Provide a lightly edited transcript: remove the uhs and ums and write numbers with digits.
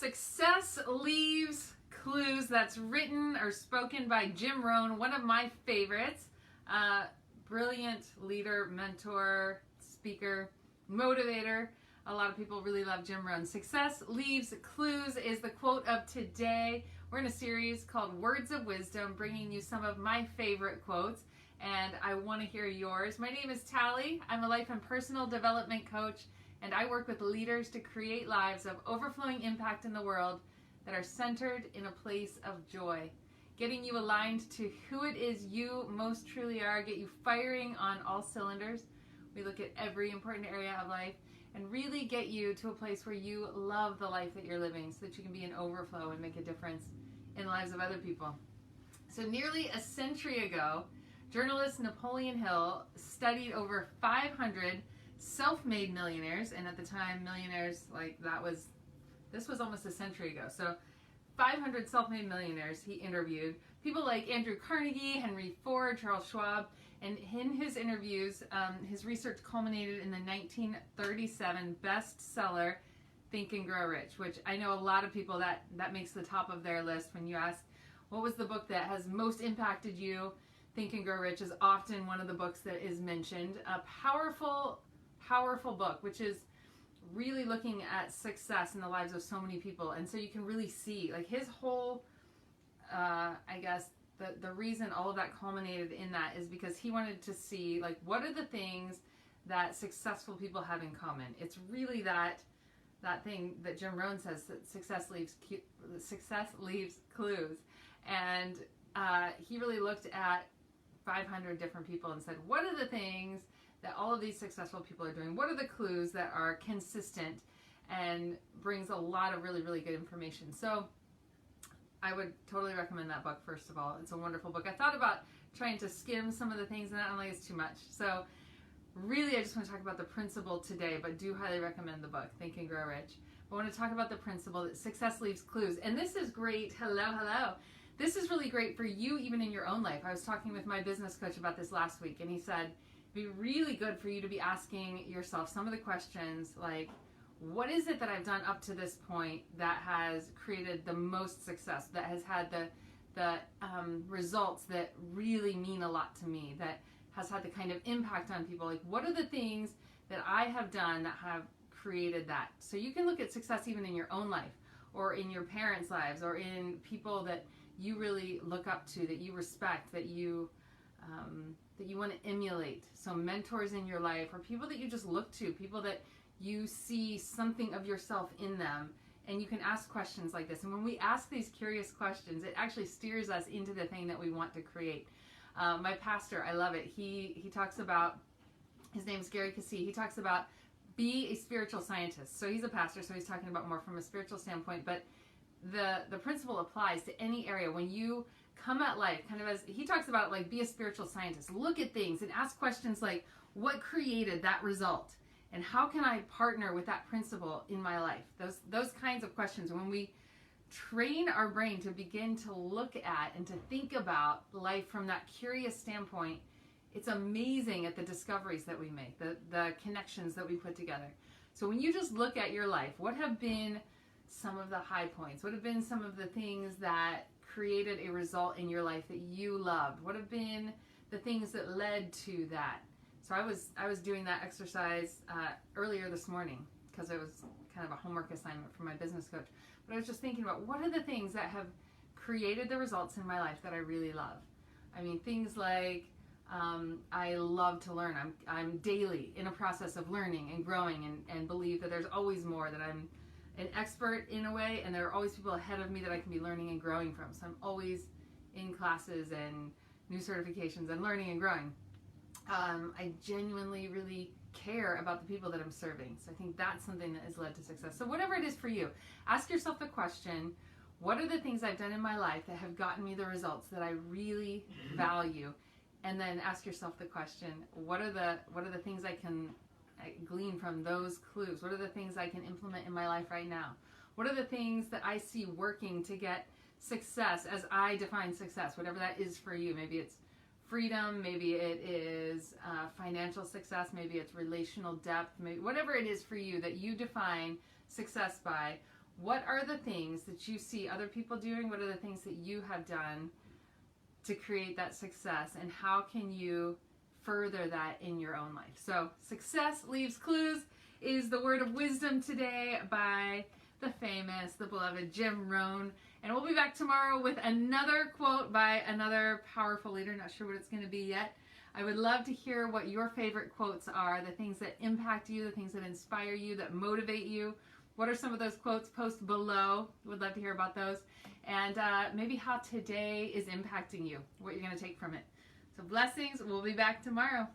Success Leaves Clues. That's written or spoken by Jim Rohn, one of my favorites. Brilliant leader, mentor, speaker, motivator. A lot of people really love Jim Rohn. Success Leaves Clues is the quote of today. We're in a series called Words of Wisdom, bringing you some of my favorite quotes, and I want to hear yours. My name is Tally. I'm a life and personal development coach, and I work with leaders to create lives of overflowing impact in the world that are centered in a place of joy. Getting you aligned to who it is you most truly are, get you firing on all cylinders. We look at every important area of life and really get you to a place where you love the life that you're living so that you can be an overflow and make a difference in the lives of other people. So nearly a century ago, journalist Napoleon Hill studied over 500 self-made millionaires, and at the time millionaires, this was almost a century ago. So 500 self-made millionaires he interviewed, people like Andrew Carnegie, Henry Ford, Charles Schwab, and in his interviews, his research culminated in the 1937 bestseller Think and Grow Rich, which I know a lot of people that makes the top of their list. When you ask what was the book that has most impacted you, Think and Grow Rich is often one of the books that is mentioned. A powerful book, which is really looking at success in the lives of so many people. And so you can really see like his whole, the reason all of that culminated in that is because he wanted to see like what are the things that successful people have in common. It's really that thing that Jim Rohn says, that success leaves clues. And he really looked at 500 different people and said, what are the things that all of these successful people are doing? What are the clues that are consistent and brings a lot of really, really good information? So I would totally recommend that book, first of all. It's a wonderful book. I thought about trying to skim some of the things, and that only is too much. So really, I just want to talk about the principle today, but do highly recommend the book, Think and Grow Rich. I want to talk about the principle that success leaves clues. And this is great. Hello. This is really great for you, even in your own life. I was talking with my business coach about this last week, and he said, it'd be really good for you to be asking yourself some of the questions like, what is it that I've done up to this point that has created the most success, that has had the results that really mean a lot to me, that has had the kind of impact on people? Like, what are the things that I have done that have created that? So you can look at success even in your own life, or in your parents' lives, or in people that you really look up to, that you respect, that you want to emulate. So mentors in your life, or people that you just look to, people that you see something of yourself in them, and you can ask questions like this. And when we ask these curious questions, it actually steers us into the thing that we want to create. My pastor, I love it. He talks about, his name is Gary Cassie. He talks about be a spiritual scientist. So he's a pastor, so he's talking about more from a spiritual standpoint, but the principle applies to any area. When you come at life, kind of as he talks about, like, be a spiritual scientist. Look at things and ask questions like, what created that result? And how can I partner with that principle in my life? Those kinds of questions. When we train our brain to begin to look at and to think about life from that curious standpoint, it's amazing at the discoveries that we make, the connections that we put together. So when you just look at your life, what have been some of the high points? What have been some of the things that created a result in your life that you loved? What have been the things that led to that? So I was doing that exercise earlier this morning because it was kind of a homework assignment for my business coach. But I was just thinking about what are the things that have created the results in my life that I really love. I mean, things like I love to learn. I'm daily in a process of learning and growing, and believe that there's always more, that I'm an expert in a way, and there are always people ahead of me that I can be learning and growing from. So I'm always in classes and new certifications and learning and growing. I genuinely really care about the people that I'm serving. So I think that's something that has led to success. So whatever it is for you, ask yourself the question, what are the things I've done in my life that have gotten me the results that I really value? And then ask yourself the question, what are the things I can glean from those clues? What are the things I can implement in my life right now? What are the things that I see working to get success as I define success, whatever that is for you? Maybe it's freedom, maybe it is financial success, maybe it's relational depth, maybe whatever it is for you that you define success by. What are the things that you see other people doing? What are the things that you have done to create that success? And how can you further that in your own life? So, success leaves clues is the word of wisdom today by the famous, the beloved Jim Rohn. And we'll be back tomorrow with another quote by another powerful leader. Not sure what it's going to be yet. I would love to hear what your favorite quotes are, the things that impact you, the things that inspire you, that motivate you. What are some of those quotes? Post below. Would love to hear about those. And maybe how today is impacting you, what you're going to take from it. So blessings. We'll be back tomorrow.